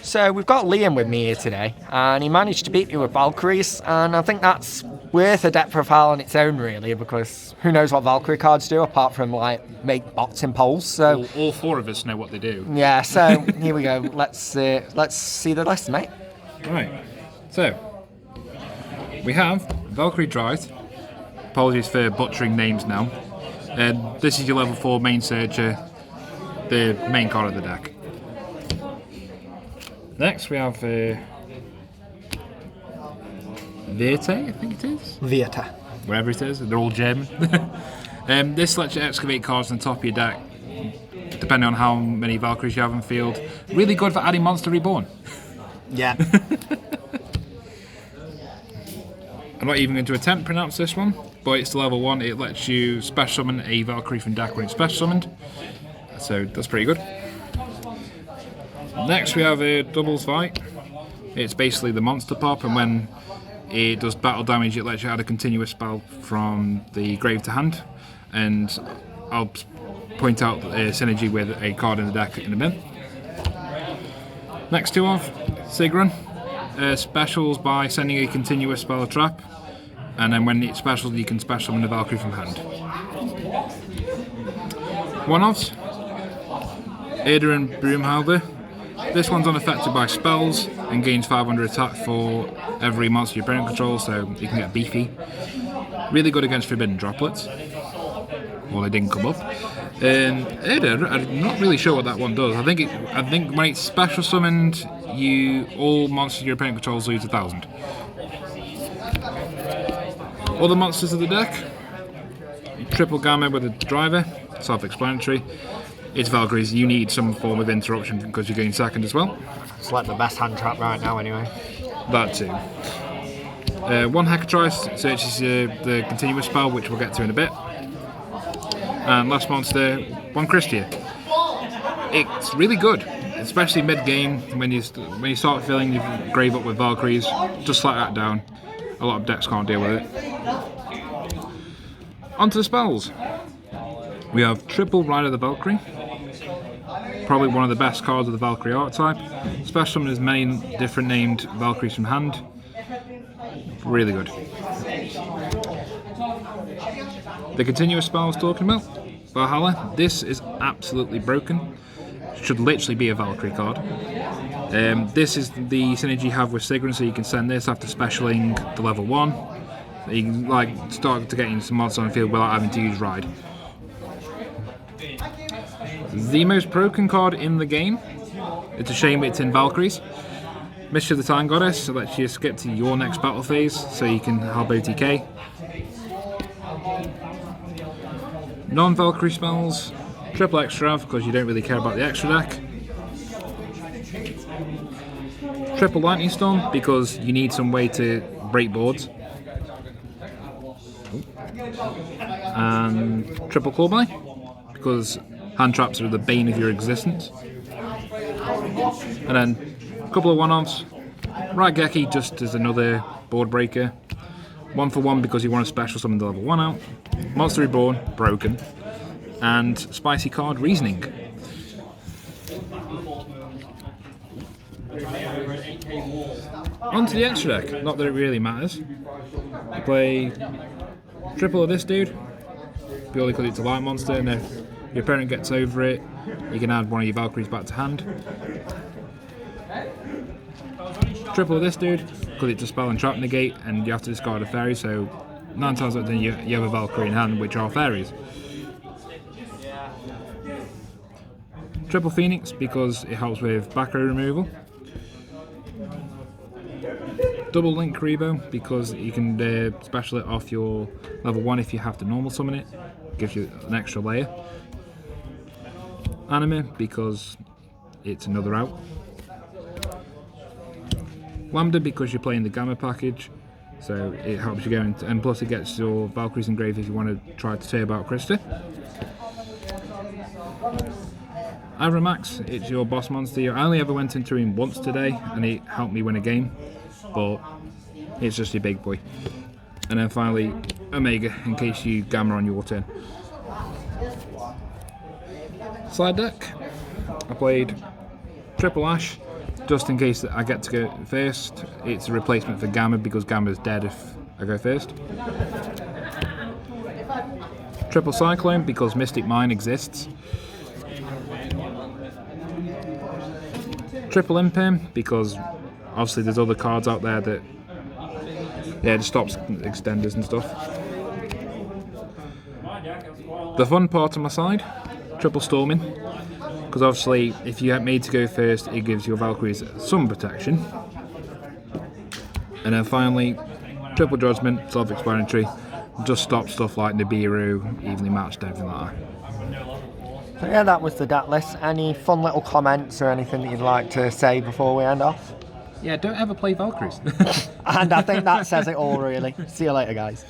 So we've got Liam with me here today, and he managed to beat me with Valkyries, and I think that's worth a deck profile on its own, really, because who knows what Valkyrie cards do apart from like make bots in polls. So all four of us know what they do. yeah, so here we go. Let's see the list, mate. Right. So we have Valkyrie Dryth. Apologies for butchering names now. This is your level 4 main searcher, the main card of the deck. Next we have Verte, I think it is? Verte. Wherever it is, they're all German. This lets you excavate cards on top of your deck, depending on how many Valkyries you have in the field. Really good for adding Monster Reborn. Yeah. I'm not even going to attempt to pronounce this one, but it's level 1. It lets you special summon a Valkyrie from deck when it's special summoned, so that's pretty good. Next we have a Doubles Fight. It's basically the monster pop, and when it does battle damage it lets you add a continuous spell from the grave to hand, and I'll point out a synergy with a card in the deck in a minute. Next two have Sigrun. Specials by sending a continuous spell or trap, and then when it specials you can special summon a Valkyrie from hand. One-offs, Ada and Broomhalder. This one's unaffected by spells and gains 500 attack for every monster your opponent controls, so you can get beefy. Really good against Forbidden Droplets. Well, they didn't come up. Ada, I'm not really sure what that one does. I think when it's special summoned, all monsters your opponent controls lose 1,000. Other monsters of the deck: Triple Gamma with a driver, self-explanatory. It's Valkyries, you need some form of interruption because you're going second as well. It's like the best hand trap right now, anyway. That too. One Hecatrice searches the continuous spell, which we'll get to in a bit. And last monster, one Christia. It's really good, especially mid-game when you start filling your grave up with Valkyries. Just slap that down. A lot of decks can't deal with it. Onto the spells. We have Triple Rider the Valkyrie. Probably one of the best cards of the Valkyrie archetype. Special summon as many different named Valkyries from hand. Really good. The continuous spell I was talking about, Valhalla. This is absolutely broken. Should literally be a Valkyrie card. This is the synergy you have with Sigrun, so you can send this after specialing the level 1. You can start to get into some monsters on the field without having to use Ride. The most broken card in the game. It's a shame it's in Valkyries. Mischief the Time Goddess, so lets you skip to your next battle phase, so you can help OTK. Non-Valkyrie spells, Triple Extra, because you don't really care about the extra deck. Triple Lightning Storm, because you need some way to break boards. And Triple Clawbite, because hand traps are the bane of your existence. And then a couple of one-offs. Raigeki just as another board breaker. 1 for 1 because you want to special summon the level 1 out. Monster Reborn, broken. And spicy card, Reasoning. Onto the extra deck, not that it really matters. You play triple of this dude, purely because it's a light monster, and if your opponent gets over it, you can add one of your Valkyries back to hand. Triple of this dude, because it's a spell and trap negate, and you have to discard a fairy, so 9 times out of 10 you have a Valkyrie in hand, which are fairies. Triple Phoenix, because it helps with back row removal. Double Link Rebo, because you can special it off your level 1 if you have to normal summon it. Gives you an extra layer. Anime, because it's another out. Lambda, because you're playing the Gamma package, so it helps you go into, and plus it gets your Valkyries engraved if you want to try to say about Krista. Avramax, it's your boss monster. I only ever went into him once today, and it helped me win a game, but it's just your big boy. And then finally, Omega, in case you Gamma on your turn. Slide deck, I played Triple Ash, just in case that I get to go first, it's a replacement for Gamma because Gamma's dead if I go first. Triple Cyclone because Mystic Mine exists. Triple Imperm because obviously there's other cards out there that just stops extenders and stuff. The fun part on my side, Triple Storming, because obviously if you get made to go first, it gives your Valkyries some protection. And then finally, Triple Judgment, self-explanatory, just stop stuff like Nibiru, evenly matched, everything like that. So yeah, that was the deck list. Any fun little comments or anything that you'd like to say before we end off? Yeah, don't ever play Valkyries. And I think that says it all, really. See you later, guys.